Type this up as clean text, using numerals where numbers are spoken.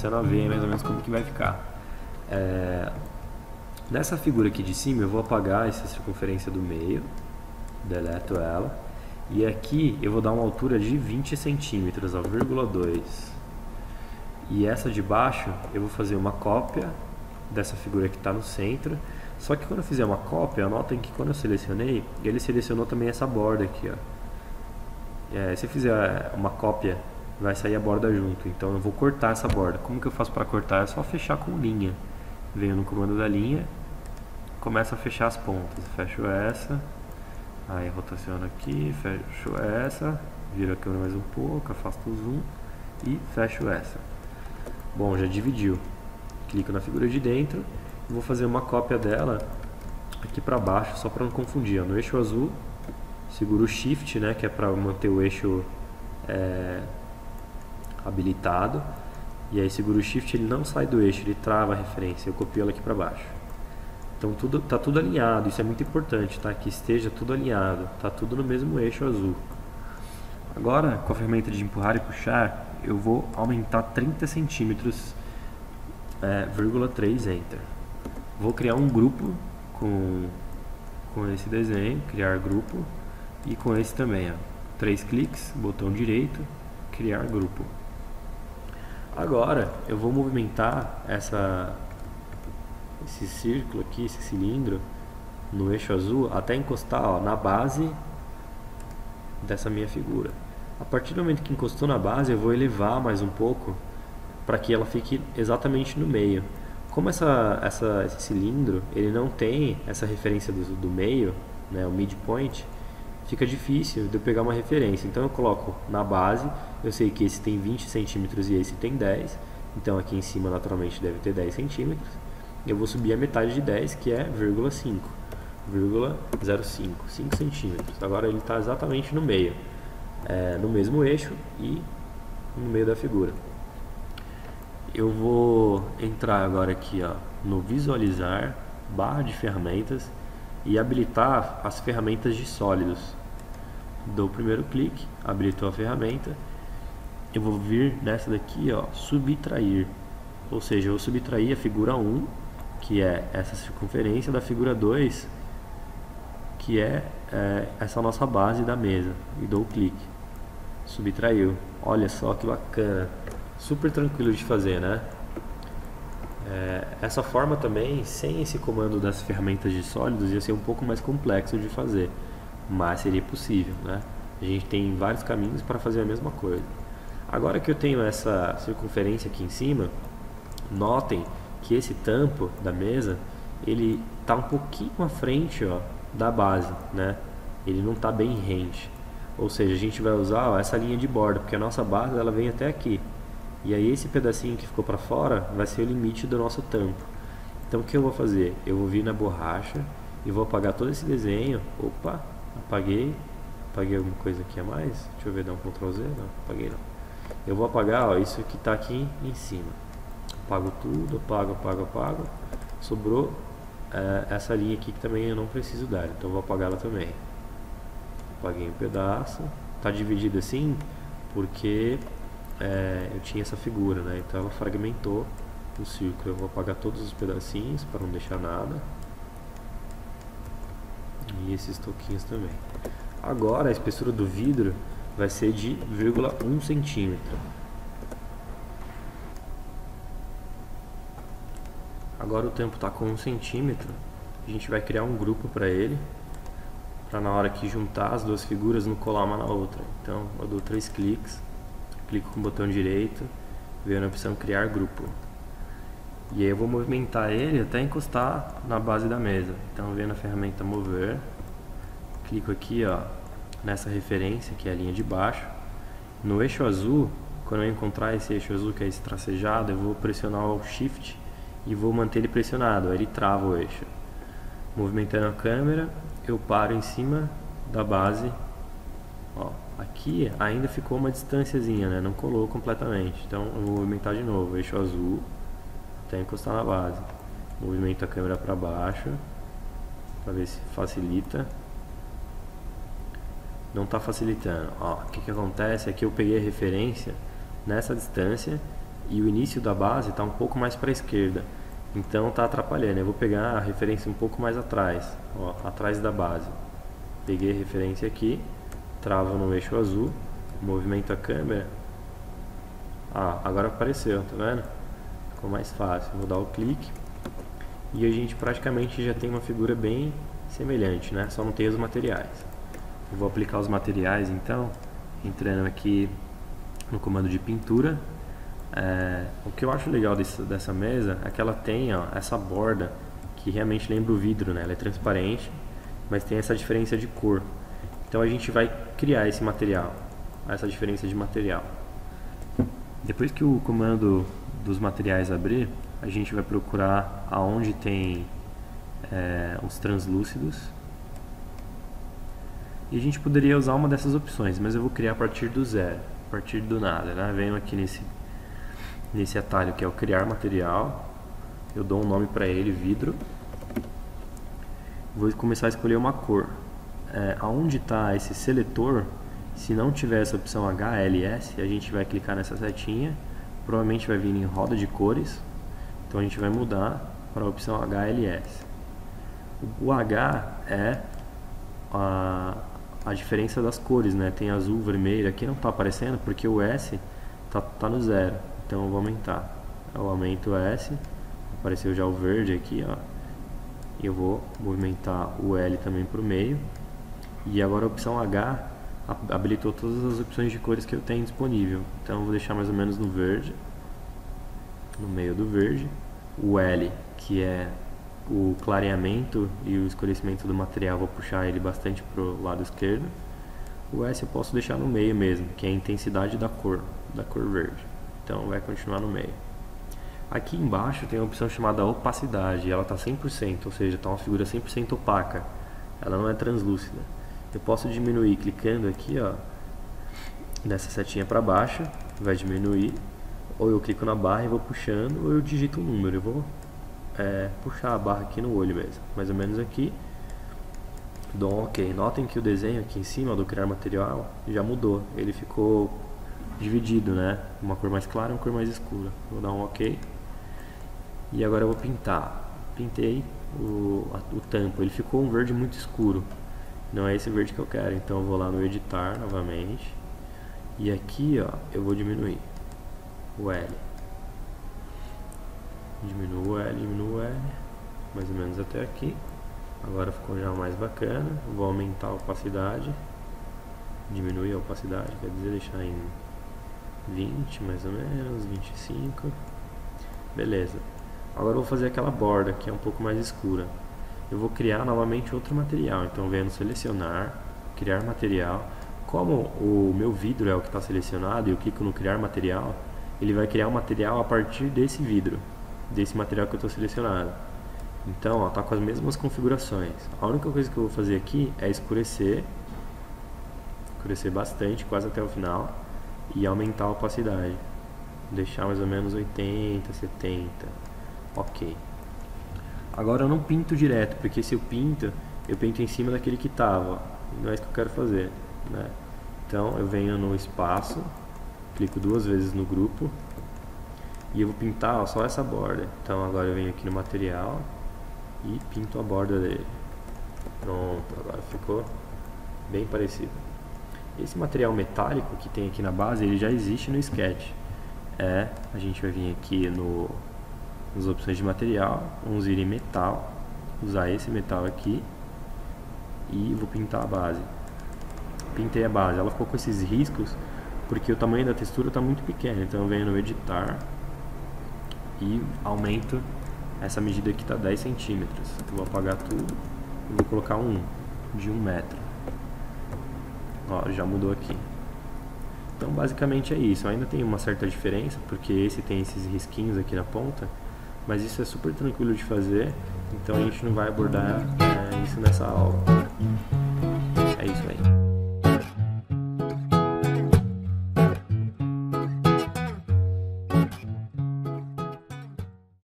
começando a ver mais ou menos como que vai ficar. Nessa figura aqui de cima eu vou apagar essa circunferência do meio, deleto ela, e aqui eu vou dar uma altura de 20 centímetros, 0,2. E essa de baixo eu vou fazer uma cópia dessa figura que está no centro. Só que quando eu fizer uma cópia, notem que quando eu selecionei, ele selecionou também essa borda aqui, ó. Se eu fizer uma cópia, vai sair a borda junto. Então eu vou cortar essa borda. Como que eu faço para cortar? É só fechar com linha. Venho no comando da linha, começo a fechar as pontas. Fecho essa, aí rotaciono aqui, fecho essa, viro a câmera mais um pouco, afasto o zoom e fecho essa. Bom, já dividiu. Clico na figura de dentro e vou fazer uma cópia dela aqui para baixo, só para não confundir. No eixo azul, seguro o Shift, né, que é para manter o eixo habilitado. E aí seguro o Shift, ele não sai do eixo, ele trava a referência. Eu copio ela aqui para baixo. Então tá tudo alinhado, isso é muito importante, tá? Que esteja tudo alinhado, tá tudo no mesmo eixo azul. Agora, com a ferramenta de empurrar e puxar, eu vou aumentar 30 centímetros, 0,3 Enter. Vou criar um grupo com esse desenho, criar grupo, e com esse também, ó. 3 cliques, botão direito, criar grupo. Agora eu vou movimentar esse círculo aqui, esse cilindro, no eixo azul até encostar, ó, na base dessa minha figura. A partir do momento que encostou na base, eu vou elevar mais um pouco para que ela fique exatamente no meio. Como esse cilindro ele não tem essa referência do meio, né, o midpoint, fica difícil de eu pegar uma referência. Então eu coloco na base, eu sei que esse tem 20 centímetros e esse tem 10, então aqui em cima naturalmente deve ter 10 centímetros. Eu vou subir a metade de 10, que é 0,5 centímetros. Agora ele está exatamente no meio, no mesmo eixo e no meio da figura. Eu vou entrar agora aqui, ó, no visualizar, barra de ferramentas, e habilitar as ferramentas de sólidos. Dou o primeiro clique, habilitou a ferramenta. Eu vou vir nessa daqui, ó, subtrair, ou seja, eu vou subtrair a figura 1, que é essa circunferência, da figura 2, que é essa nossa base da mesa, e dou o clique, subtraiu. Olha só que bacana, super tranquilo de fazer, né? Essa forma também, sem esse comando das ferramentas de sólidos, ia ser um pouco mais complexo de fazer, mas seria possível, né? A gente tem vários caminhos para fazer a mesma coisa. Agora que eu tenho essa circunferência aqui em cima, notem que esse tampo da mesa, ele está um pouquinho à frente, ó, da base, né? Ele não está bem rente, ou seja, a gente vai usar, ó, essa linha de borda, porque a nossa base ela vem até aqui. E aí esse pedacinho que ficou para fora vai ser o limite do nosso tampo. Então o que eu vou fazer? Eu vou vir na borracha e vou apagar todo esse desenho. Opa, apaguei alguma coisa aqui a mais. Deixa eu ver, dar um Ctrl Z. Não, apaguei não. Eu vou apagar, ó, isso que está aqui em cima. Apago tudo, apago. Sobrou essa linha aqui que também eu não preciso dar, então eu vou apagá-la também. Apaguei um pedaço. Está dividido assim porque eu tinha essa figura, né? Então ela fragmentou o círculo. Eu vou apagar todos os pedacinhos para não deixar nada, e esses toquinhos também. Agora a espessura do vidro vai ser de 0,1 centímetro. Agora o tampo está com 1 centímetro. A gente vai criar um grupo para ele, para na hora que juntar as duas figuras não colar uma na outra. Então eu dou 3 cliques, clico com o botão direito, venho na opção criar grupo, e aí eu vou movimentar ele até encostar na base da mesa. Então eu venho na ferramenta mover, clico aqui, ó, nessa referência que é a linha de baixo, no eixo azul. Quando eu encontrar esse eixo azul, que é esse tracejado, eu vou pressionar o Shift e vou manter ele pressionado, aí ele trava o eixo. Movimentando a câmera, eu paro em cima da base, ó. Aqui ainda ficou uma distânciazinha, né? Não colou completamente. Então eu vou movimentar de novo, eixo azul, até encostar na base. Movimento a câmera para baixo, para ver se facilita. Não está facilitando. Ó, o que acontece é que eu peguei a referência nessa distância e o início da base está um pouco mais para a esquerda, então está atrapalhando. Eu vou pegar a referência um pouco mais atrás, ó, atrás da base. Peguei a referência aqui, travo no eixo azul, movimento a câmera. Agora apareceu, tá vendo? Ficou mais fácil. Vou dar o clique e a gente praticamente já tem uma figura bem semelhante, né? Só não tem os materiais. Eu vou aplicar os materiais então, entrando aqui no comando de pintura. O que eu acho legal dessa mesa é que ela tem, ó, essa borda que realmente lembra o vidro, né? Ela é transparente, mas tem essa diferença de cor. Então a gente vai criar esse material, essa diferença de material. Depois que o comando dos materiais abrir, a gente vai procurar aonde tem os translúcidos. E a gente poderia usar uma dessas opções, mas eu vou criar a partir do zero, a partir do nada, né? Venho aqui nesse atalho que é o criar material, eu dou um nome para ele, vidro. Vou começar a escolher uma cor. Aonde está esse seletor, se não tiver essa opção HLS, a gente vai clicar nessa setinha, provavelmente vai vir em roda de cores, então a gente vai mudar para a opção HLS. O H é a diferença das cores, né? Tem azul, vermelho, aqui não está aparecendo porque o S tá no zero, então eu vou aumentar. Eu aumento o S, apareceu já o verde aqui, ó. Eu vou movimentar o L também para o meio, e agora a opção H habilitou todas as opções de cores que eu tenho disponível, então eu vou deixar mais ou menos no verde, no meio do verde. O L, que é o clareamento e o escurecimento do material, vou puxar ele bastante para o lado esquerdo. O S eu posso deixar no meio mesmo, que é a intensidade da cor verde, então vai continuar no meio. Aqui embaixo tem a opção chamada opacidade, ela está 100%, ou seja, está uma figura 100% opaca, ela não é translúcida. Eu posso diminuir clicando aqui, ó, nessa setinha para baixo, vai diminuir, ou eu clico na barra e vou puxando, ou eu digito um número. Eu vou puxar a barra aqui no olho mesmo, mais ou menos aqui, dou um OK. Notem que o desenho aqui em cima do criar material já mudou, ele ficou dividido, né? Uma cor mais clara e uma cor mais escura. Vou dar um OK. E agora eu vou pintar. Pintei o tampo, ele ficou um verde muito escuro. Não é esse verde que eu quero, então eu vou lá no editar novamente. E aqui, ó, eu vou diminuir o L. Diminuo o L, mais ou menos até aqui. Agora ficou já mais bacana. Vou aumentar a opacidade. Diminuir a opacidade, quer dizer, deixar em 20 mais ou menos, 25. Beleza. Agora eu vou fazer aquela borda que é um pouco mais escura. Eu vou criar novamente outro material, então venho no selecionar, criar material. Como o meu vidro é o que está selecionado e eu clico no criar material, ele vai criar um material a partir desse vidro, desse material que eu estou selecionado. Então está com as mesmas configurações. A única coisa que eu vou fazer aqui é escurecer bastante, quase até o final, e aumentar a opacidade, deixar mais ou menos 80, 70. OK. Agora eu não pinto direto, porque se eu pinto em cima daquele que estava. Não é isso que eu quero fazer, né? Então eu venho no espaço, clico duas vezes no grupo e eu vou pintar só essa borda. Então agora eu venho aqui no material e pinto a borda dele. Pronto, agora ficou bem parecido. Esse material metálico que tem aqui na base, ele já existe no Sketch. A gente vai vir aqui nas opções de material, vamos ir em metal, usar esse metal aqui e vou pintar a base. Pintei a base, ela ficou com esses riscos porque o tamanho da textura está muito pequeno, então eu venho no editar e aumento essa medida aqui, está 10 centímetros. Eu vou apagar tudo e vou colocar de 1 metro. Ó, já mudou aqui. Então basicamente é isso. Ainda tem uma certa diferença porque esse tem esses risquinhos aqui na ponta, mas isso é super tranquilo de fazer, então a gente não vai abordar isso nessa aula.